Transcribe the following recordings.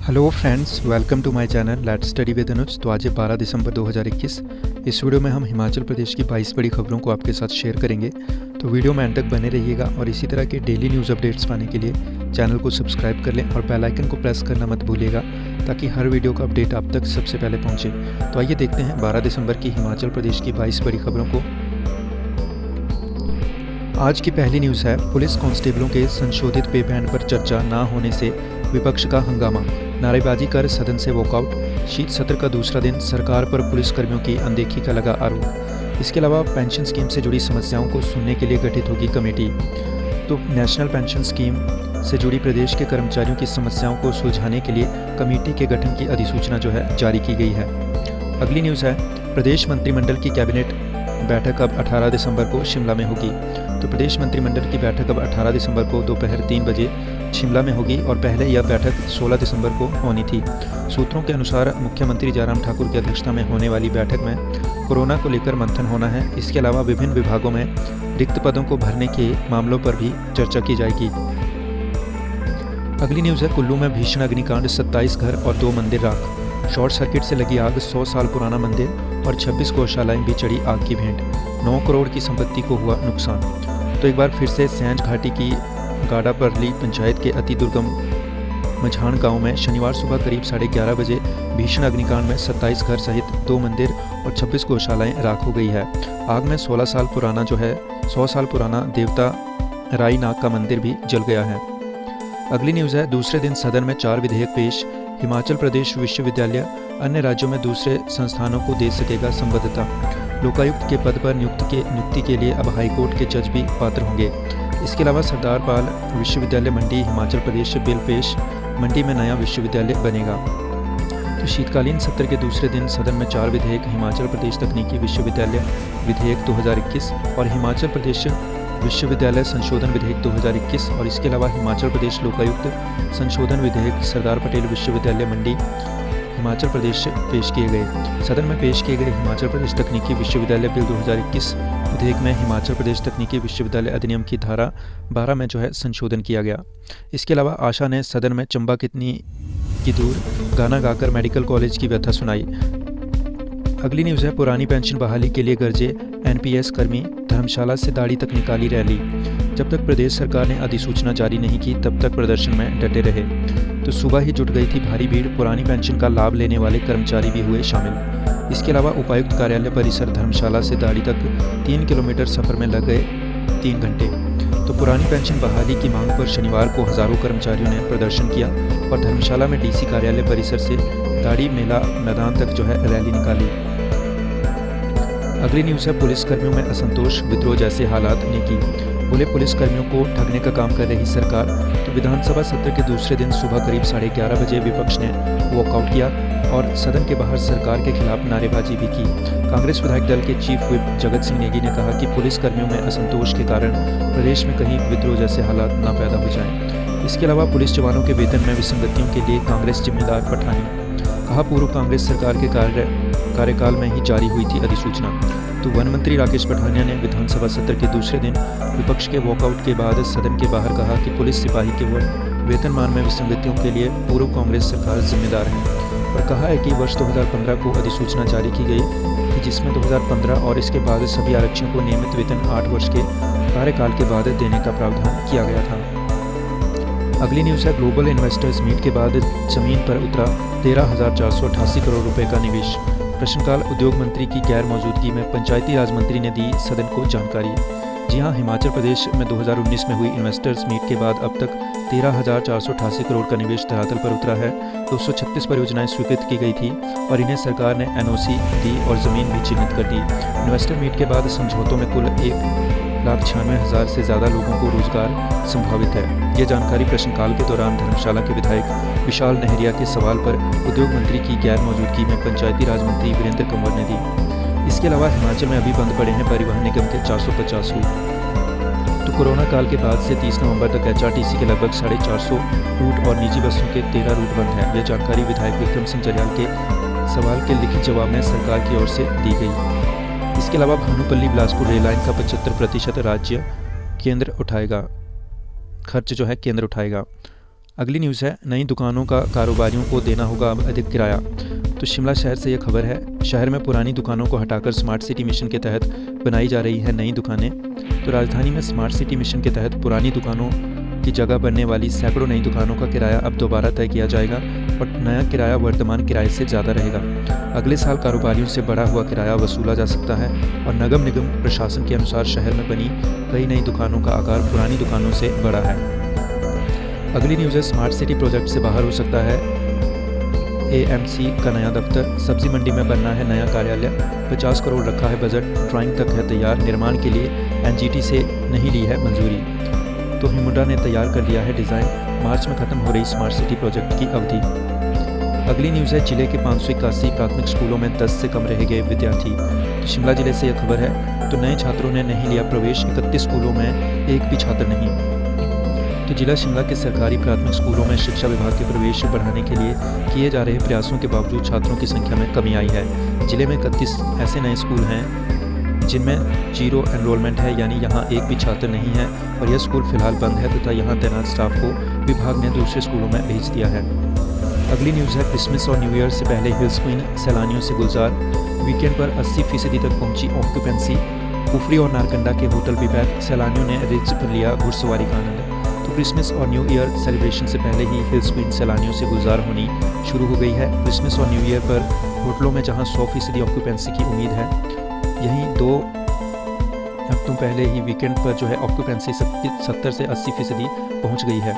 Hello friends, welcome to my channel let's study with Anuj. तो आज है 12 दिसंबर 2021। इस वीडियो में हम हिमाचल प्रदेश की 22 बड़ी खबरों को आपके साथ शेयर करेंगे। तो वीडियो में अंत तक बने रहिएगा और इसी तरह के डेली न्यूज़ अपडेट्स पाने के लिए चैनल को सब्सक्राइब कर लें और बेल आइकन को प्रेस करना मत भूलिएगा ताकि हर वीडियो का अपडेट आप तक सबसे पहले पहुँचे। तो आइए देखते हैं 12 दिसंबर की हिमाचल प्रदेश की 22 बड़ी खबरों को। आज की पहली न्यूज़ है, पुलिस कांस्टेबलों के संशोधित पे बैंड पर चर्चा न होने से विपक्ष का हंगामा, नारेबाजी कर सदन से वॉकआउट। शीत सत्र का दूसरा दिन, सरकार पर पुलिसकर्मियों की अनदेखी का लगा आरोप। इसके अलावा पेंशन स्कीम से जुड़ी समस्याओं को सुनने के लिए गठित होगी कमेटी। तो नेशनल पेंशन स्कीम से जुड़ी प्रदेश के कर्मचारियों की समस्याओं को सुलझाने के लिए कमेटी के गठन की अधिसूचना जारी की गई है। अगली न्यूज़ है, प्रदेश मंत्रिमंडल की कैबिनेट बैठक अब 18 दिसंबर को शिमला में होगी। तो प्रदेश मंत्रिमंडल की बैठक अब 18 दिसंबर को दोपहर 3 बजे शिमला में होगी और पहले यह बैठक 16 दिसंबर को होनी थी। सूत्रों के अनुसार मुख्यमंत्री जयराम ठाकुर की अध्यक्षता में होने वाली बैठक में कोरोना को लेकर मंथन होना है। इसके अलावा विभिन्न विभागों में रिक्त पदों को भरने के मामलों पर भी चर्चा की जाएगी। अगली न्यूज़ है, कुल्लू में भीषण अग्निकांड, 27 घर और 2 मंदिर राख। शॉर्ट सर्किट से लगी आग, 100 साल पुराना मंदिर और 26 गौशालाएं भी चढ़ी आग की भेंट। 9 करोड़ की संपत्ति को हुआ नुकसान। तो एक बार फिर से सैंज घाटी की गाड़ापरली पंचायत के अति दुर्गम मझान गांव में शनिवार सुबह करीब 11:30 बजे भीषण अग्निकांड में 27 घर सहित 2 मंदिर और 26 गौशालाएं राख हो गई है। आग में 100 साल पुराना देवता राई नाग का मंदिर भी जल गया है। अगली न्यूज़ है, दूसरे दिन सदन में 4 विधेयक पेश। हिमाचल प्रदेश विश्वविद्यालय अन्य राज्यों में दूसरे संस्थानों को दे सकेगा संबद्धता। लोकायुक्त के पद पर नियुक्ति के लिए अब हाईकोर्ट के जज भी पात्र होंगे। इसके अलावा सरदार पाल विश्वविद्यालय मंडी हिमाचल प्रदेश से बिल पेश, मंडी में नया विश्वविद्यालय बनेगा। तो शीतकालीन सत्र के दूसरे दिन सदन में 4 विधेयक, हिमाचल प्रदेश तकनीकी विश्वविद्यालय विधेयक 2021 और हिमाचल प्रदेश विश्वविद्यालय संशोधन विधेयक 2021 और इसके अलावा हिमाचल प्रदेश लोकायुक्त संशोधन विधेयक सरदार पटेल विश्वविद्यालय मंडी हिमाचल प्रदेश से पेश किए गए। सदन में पेश किए गए हिमाचल प्रदेश तकनीकी विश्वविद्यालय बिल 2021 विधेयक में हिमाचल प्रदेश तकनीकी विश्वविद्यालय अधिनियम की धारा 12 में संशोधन किया गया। इसके अलावा आशा ने सदन में चंबा कितनी की दूर गाना गाकर मेडिकल कॉलेज की व्यथा सुनाई। अगली न्यूज़ है, पुरानी पेंशन बहाली के लिए गरजे एनपीएस कर्मी, धर्मशाला से दाड़ी तक निकाली रैली। जब तक प्रदेश सरकार ने अधिसूचना जारी नहीं की तब तक प्रदर्शन में डटे रहे। तो सुबह ही जुट गई थी भारी भीड़, पुरानी पेंशन का लाभ लेने वाले कर्मचारी भी हुए शामिल। इसके अलावा उपायुक्त कार्यालय परिसर धर्मशाला से दाड़ी तक 3 किलोमीटर सफर में लग गए 3 घंटे। तो पुरानी पेंशन बहाली की मांग पर शनिवार को हजारों कर्मचारियों ने प्रदर्शन किया और धर्मशाला में डीसी कार्यालय परिसर से दाड़ी मेला मैदान तक रैली निकाली। अगली न्यूज़ है, पुलिसकर्मियों में असंतोष, विद्रोह जैसे हालात ने की। बोले पुलिसकर्मियों को ठगने का काम कर रही सरकार। तो विधानसभा सत्र के दूसरे दिन सुबह करीब 11:30 बजे विपक्ष ने वॉकआउट किया और सदन के बाहर सरकार के खिलाफ नारेबाजी भी की। कांग्रेस विधायक दल के चीफ व्हिप जगत सिंह नेगी ने कहा कि पुलिसकर्मियों में असंतोष के कारण प्रदेश में कहीं विद्रोह जैसे हालात न पैदा हो जाएं। इसके अलावा पुलिस जवानों के वेतन में विसंगतियों के लिए कांग्रेस जिम्मेदार पठानी। कहा, पूर्व कांग्रेस सरकार के कार्यकाल में ही जारी हुई थी अधिसूचना। तो वन मंत्री राकेश पठानिया ने विधानसभा सत्र के दूसरे दिन विपक्ष के वॉकआउट के बाद सदन के बाहर कहा कि पुलिस सिपाही के वेतनमान में विसंगतियों के लिए पूर्व कांग्रेस सरकार जिम्मेदार है और कहा है कि वर्ष 2015 को अधिसूचना जारी की गई कि जिसमें 2015 और इसके बाद सभी आरक्षियों को नियमित वेतन 8 वर्ष के कार्यकाल के बाद देने का प्रावधान किया गया था। अगली न्यूज़ है, ग्लोबल इन्वेस्टर्स मीट के बाद जमीन पर उतरा 13,488 करोड़ रुपए का निवेश। प्रश्नकाल उद्योग मंत्री की गैर मौजूदगी में पंचायती राज मंत्री ने दी सदन को जानकारी। जी हां, हिमाचल प्रदेश में 2019 में हुई इन्वेस्टर्स मीट के बाद अब तक 13,488 करोड़ का निवेश धरातल पर उतरा है। 236 परियोजनाएं स्वीकृत की गई थी और इन्हें सरकार ने एनओसी दी और ज़मीन भी चिन्हित कर दी। इन्वेस्टर मीट के बाद समझौतों में कुल 1,96,000 से ज़्यादा लोगों को रोजगार संभावित है। ये जानकारी प्रश्नकाल के दौरान धर्मशाला के विधायक विशाल नहरिया के सवाल पर उद्योग मंत्री की गैर मौजूदगी में पंचायती राज मंत्री वीरेंद्र कंवर ने दी। इसके अलावा हिमाचल में अभी बंद पड़े हैं परिवहन निगम के 450 रूट। तो कोरोना काल के बाद से 30 नवंबर तक एचआरटीसी के लगभग 450 रूट और निजी बसों के 13 रूट बंद हैं। यह जानकारी विधायक विक्रम सिंह जरयाल के सवाल के लिखित जवाब में सरकार की ओर से दी गई। इसके अलावा भानुपल्ली बिलासपुर रेल लाइन का 75% राज्य केंद्र उठाएगा, खर्च केंद्र उठाएगा। अगली न्यूज़ है, नई दुकानों का कारोबारियों को देना होगा अब अधिक किराया। तो शिमला शहर से यह खबर है, शहर में पुरानी दुकानों को हटाकर स्मार्ट सिटी मिशन के तहत बनाई जा रही है नई दुकानें। तो राजधानी में स्मार्ट सिटी मिशन के तहत पुरानी दुकानों की जगह बनने वाली सैकड़ों नई दुकानों का किराया अब दोबारा तय किया जाएगा और नया किराया वर्तमान किराए से ज़्यादा रहेगा। अगले साल कारोबारियों से बढ़ा हुआ किराया वसूला जा सकता है और नगर निगम प्रशासन के अनुसार शहर में बनी कई नई दुकानों का आकार पुरानी दुकानों से बड़ा है। अगली न्यूज़ है, स्मार्ट सिटी प्रोजेक्ट से बाहर हो सकता है एएमसी का नया दफ्तर। सब्जी मंडी में बनना है नया कार्यालय। 50 करोड़ रखा है बजट, ड्राइंग तक है तैयार। निर्माण के लिए एनजीटी से नहीं ली है मंजूरी। तो हिमुडा ने तैयार कर लिया है डिज़ाइन। मार्च में खत्म हो रही स्मार्ट सिटी प्रोजेक्ट की अवधि। अगली न्यूज़ है, जिले के 581 प्राथमिक स्कूलों में 10 से कम रह गए विद्यार्थी। तो शिमला जिले से यह खबर है। तो नए छात्रों ने नहीं लिया प्रवेश, 31 स्कूलों में एक भी छात्र नहीं। तो जिला शिमला के सरकारी प्राथमिक स्कूलों में शिक्षा विभाग के प्रवेश बढ़ाने के लिए किए जा रहे प्रयासों के बावजूद छात्रों की संख्या में कमी आई है। जिले में 31 ऐसे नए स्कूल हैं जिनमें जीरो एनरोलमेंट है, यानी यहाँ एक भी छात्र नहीं है और यह स्कूल फिलहाल बंद है तथा यहाँ तैनात स्टाफ को विभाग ने दूसरे स्कूलों में भेज दिया है। अगली न्यूज़ है, क्रिसमस और न्यू ईयर से पहले हिल्स क्वीन सैलानियों से गुलजार। वीकेंड पर 80% तक पहुंची ऑक्यूपेंसी। कुफरी और नारकंडा के होटल भी पैक। सैलानियों ने रिज पर लिया घुड़सवारी का आनंद। तो क्रिसमस और न्यू ईयर सेलिब्रेशन से पहले ही हिल्स क्वीन सैलानियों से गुलजार होनी शुरू हो गई है। क्रिसमस और न्यू ईयर पर होटलों में जहां 100% ऑक्यूपेंसी की उम्मीद है, यहीं 2 हफ्तों पहले ही वीकेंड पर जो है ऑक्यूपेंसी 70 से 80% पहुंच गई है।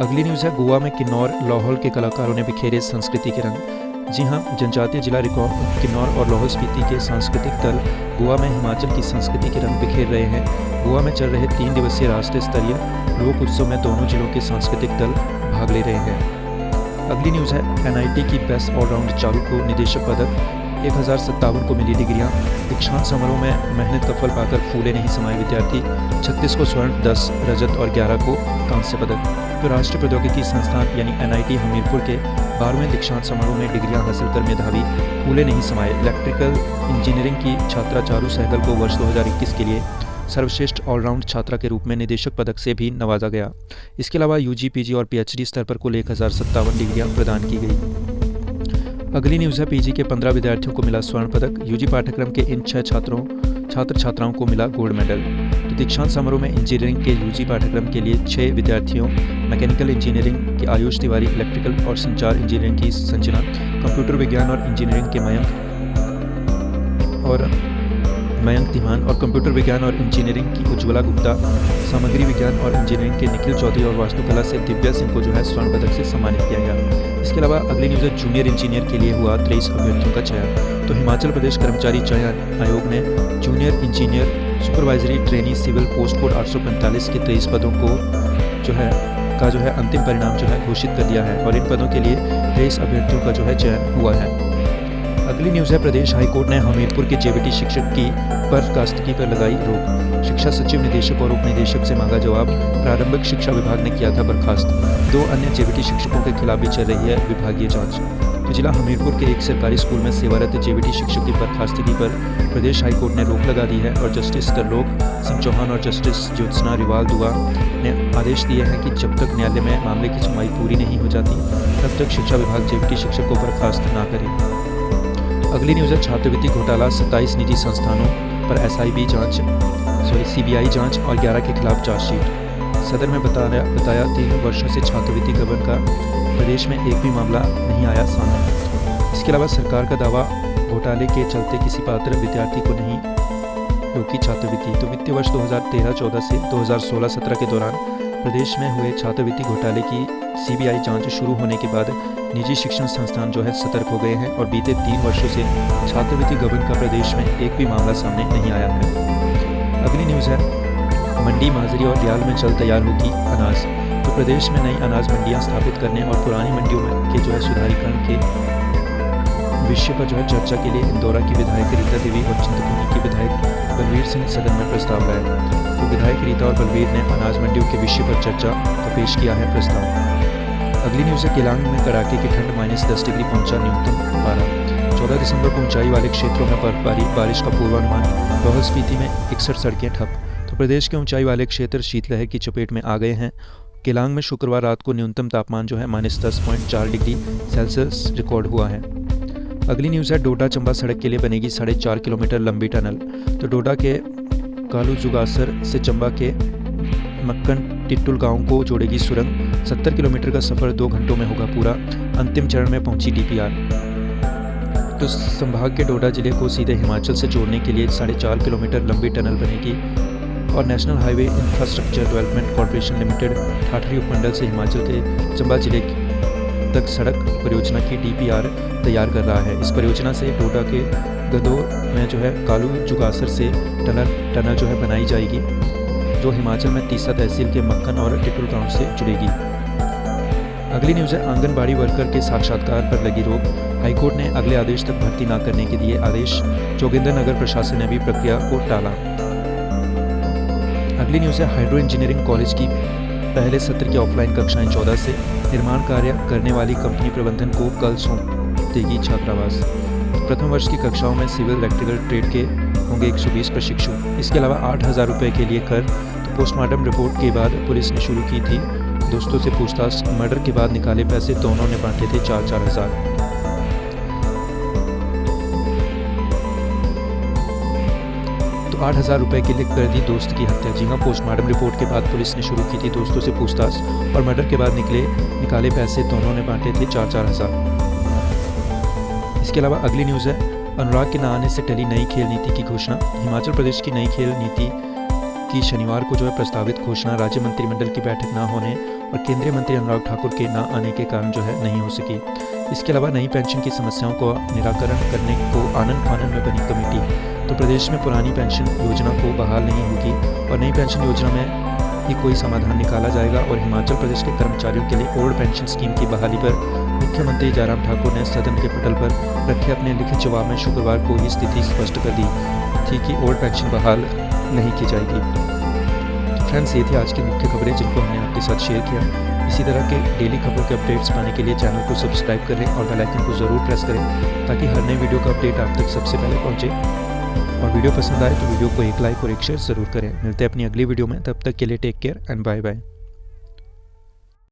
अगली न्यूज़ है, गोवा में किन्नौर लाहौल के कलाकारों ने बिखेरे संस्कृति के रंग। जी हाँ, जनजातीय जिला किन्नौर और लाहौल स्पीति के सांस्कृतिक दल गोवा में हिमाचल की संस्कृति के रंग बिखेर रहे हैं। गोवा में चल रहे 3 दिवसीय राष्ट्रीय स्तरीय लोक उत्सव में दोनों जिलों के सांस्कृतिक दल भाग ले रहे हैं। अगली न्यूज़ है, एनआईटी की बेस्ट ऑलराउंड चालू को निदेशक पदक। 1057 को मिली डिग्रियां। दीक्षांत समारोह में मेहनत का फल पाकर फूले नहीं समाये विद्यार्थी। 36 को स्वर्ण, 10 रजत और 11 को कांस्य पदक। तो राष्ट्रीय प्रौद्योगिकी संस्थान यानी एनआईटी हमीरपुर के 12वें दीक्षांत समारोह में डिग्रियां हासिल कर मेधावी फूले नहीं समाये। इलेक्ट्रिकल इंजीनियरिंग की छात्रा चारू सहगल को वर्ष 2021 के लिए सर्वश्रेष्ठ ऑलराउंड छात्रा के रूप में निदेशक पदक से भी नवाजा गया। इसके अलावा यूजी, पीजी और पीएचडी स्तर पर कुल 1057 डिग्रियां प्रदान की गई। अगली न्यूज़ है, पीजी के 15 विद्यार्थियों को मिला स्वर्ण पदक। यूजी पाठ्यक्रम के इन 6 छात्र छात्राओं को मिला गोल्ड मेडल। तो दीक्षांत समारोह में इंजीनियरिंग के यूजी पाठ्यक्रम के लिए 6 विद्यार्थियों, मैकेनिकल इंजीनियरिंग की आयुष तिवारी, इलेक्ट्रिकल और संचार इंजीनियरिंग की संजना, कंप्यूटर विज्ञान और इंजीनियरिंग के मयंक धीमान और कंप्यूटर विज्ञान और इंजीनियरिंग की उज्ज्वला गुप्ता, सामग्री विज्ञान और इंजीनियरिंग के निखिल चौधरी और वास्तुकला से दिव्या सिंह को जो है स्वर्ण पदक से सम्मानित किया गया। इसके अलावा अगली न्यूज़ है, जूनियर इंजीनियर के लिए हुआ 23 अभ्यर्थियों का चयन। तो हिमाचल प्रदेश कर्मचारी चयन आयोग ने junior engineer supervisory trainee civil post code 845 के 23 पदों को जो है अंतिम परिणाम जो है घोषित कर दिया है और इन पदों के लिए 23 अभ्यर्थियों का जो है चयन हुआ है। अगली न्यूज़ है, प्रदेश हाईकोर्ट ने हमीरपुर के जेबीटी शिक्षक की बर्खास्तगी पर लगाई रोक। शिक्षा सचिव, निदेशक और उप निदेशक से मांगा जवाब। प्रारंभिक शिक्षा विभाग ने किया था बर्खास्त। 2 अन्य जेबीटी शिक्षकों के खिलाफ भी चल रही है विभागीय जांच। तो जिला हमीरपुर के एक सरकारी स्कूल में सेवारत जेबीटी शिक्षक की बर्खास्तगी पर प्रदेश हाईकोर्ट ने रोक लगा दी है और जस्टिस तरलोक सिंह चौहान और जस्टिस ज्योत्सना रिवाल दुआ ने आदेश दिए हैं कि जब तक न्यायालय में मामले की सुनवाई पूरी नहीं हो जाती तब तक शिक्षा विभाग जेबीटी शिक्षक को बर्खास्त न करे। अगली न्यूज़ है, छात्रवृत्ति घोटाला, 27 निजी संस्थानों पर सीबीआई जांच और 11 के खिलाफ चार्जशीट। सदर में बताया 3 वर्षों से छात्रवृत्ति गबन का प्रदेश में एक भी मामला नहीं आया सामने। इसके अलावा सरकार का दावा, घोटाले के चलते किसी पात्र विद्यार्थी को नहीं रोकी छात्रवृत्ति। तो वित्तीय वर्ष 2013-14 से 2016-17 के दौरान प्रदेश में हुए छात्रवृत्ति घोटाले की सीबीआई जांच शुरू होने के बाद निजी शिक्षण संस्थान जो है सतर्क हो गए हैं और बीते 3 वर्षों से छात्रवृत्ति गबन का प्रदेश में एक भी मामला सामने नहीं आया है। अगली न्यूज़ है, मंडी, माजरी और दियाल में जल्द तैयार होगी अनाज। तो प्रदेश में नई अनाज मंडियां स्थापित करने और पुरानी मंडियों में के जो है सुधारीकरण के विषय पर जो है चर्चा के लिए इंदौरा की विधायक रीता देवी और चिंतपूर्णी के विधायक बलवीर सिंह सदन में प्रस्ताव लाए। तो विधायक रीता और बलवीर ने अनाज मंडियों के विषय पर चर्चा का पेश किया है प्रस्ताव। अगली न्यूज़ है, केलांग में कड़ाके की ठंड, -10 डिग्री पहुंचा न्यूनतम पारा। 14 दिसंबर को ऊंचाई वाले क्षेत्रों में बर्फबारी, बारिश का पूर्वानुमान। लाहौल स्पीति में 61 सड़कें ठप। तो प्रदेश के ऊंचाई वाले क्षेत्र शीतलहर की चपेट में आ गए हैं केलांग में शुक्रवार रात को न्यूनतम तापमान जो है -10.4 डिग्री सेल्सियस रिकॉर्ड हुआ है। अगली न्यूज़ है डोडा चंबा सड़क के लिए बनेगी 4.5 किलोमीटर लंबी टनल। तो डोडा के कालू जुगासर से चंबा के मक्कन टिट्टुल गांव को जोड़ेगी सुरंग। 70 किलोमीटर का सफ़र 2 घंटों में होगा पूरा। अंतिम चरण में पहुंची DPR। तो संभाग के डोडा जिले को सीधे हिमाचल से जोड़ने के लिए 4.5 किलोमीटर लंबी टनल बनेगी और national highway infrastructure development corporation limited Thathri उपमंडल से हिमाचल के चंबा जिले तक सड़क परियोजना की DPR तैयार कर रहा है। इस परियोजना से डोडा के गदो में जो है कालू जुगासर से टनल जो है बनाई जाएगी, जो हिमाचल में तीसरा तहसील के मक्कन और टिटुल गांव से जुड़ेगी। अगली न्यूज़ है आंगनबाड़ी वर्कर के साक्षात्कार पर लगी रोक। हाईकोर्ट ने अगले आदेश तक भर्ती न करने के दिए आदेश। जोगिंद्रनगर प्रशासन ने भी प्रक्रिया को टाला। अगली न्यूज़ है हाइड्रो इंजीनियरिंग कॉलेज की पहले सत्र की ऑफलाइन कक्षाएं 14 से। निर्माण कार्य करने वाली कंपनी प्रबंधन को कल सौंप देगी छात्रावास। प्रथम वर्ष की कक्षाओं में सिविल इलेक्ट्रिकल ट्रेड के होंगे 120 प्रशिक्षु। इसके अलावा 8,000 रुपये के लिए कर। तो पोस्टमार्टम रिपोर्ट के बाद पुलिस ने शुरू की थी दोस्तों से पूछताछ। मर्डर के बाद निकाले पैसे दोनों ने बांटे थे 4-4 हज़ार। तो 8,000 रुपये के लिए कर दी दोस्त की हत्या। जी हाँ, पोस्टमार्टम रिपोर्ट के बाद पुलिस ने शुरू की थी दोस्तों से पूछताछ और मर्डर के बाद निकाले पैसे दोनों ने बांटे थे 4-4 हज़ार। इसके अलावा अगली न्यूज़ है अनुराग के न आने से टली नई खेल नीति की घोषणा। हिमाचल प्रदेश की नई खेल नीति की शनिवार को जो है प्रस्तावित घोषणा राज्य मंत्रिमंडल की बैठक न होने और केंद्रीय मंत्री अनुराग ठाकुर के न आने के कारण जो है नहीं हो सकी। इसके अलावा नई पेंशन की समस्याओं को निराकरण करने को आनन फानन में बनी कमेटी। तो प्रदेश में पुरानी पेंशन योजना को बहाल नहीं होगी और नई पेंशन योजना में ही कोई समाधान निकाला जाएगा। और हिमाचल प्रदेश के कर्मचारियों के लिए ओल्ड पेंशन स्कीम की बहाली पर मुख्यमंत्री जयराम ठाकुर ने सदन के पटल पर रखे अपने लिखित जवाब में शुक्रवार को ही स्थिति स्पष्ट कर दी थी कि ओल्ड पेंशन बहाल नहीं की जाएगी। तो फ्रेंड्स, ये थी आज की मुख्य खबरें जिनको हमने आपके साथ शेयर किया। इसी तरह के डेली खबरों के अपडेट्स पाने के लिए चैनल को सब्सक्राइब करें और बेल आइकन को ज़रूर प्रेस करें ताकि हर नए वीडियो का अपडेट आप तक सबसे पहले पहुंचे। और वीडियो पसंद आए तो वीडियो को एक लाइक और एक शेयर ज़रूर करें। मिलते हैं अपनी अगली वीडियो में, तब तक के लिए take care and bye bye.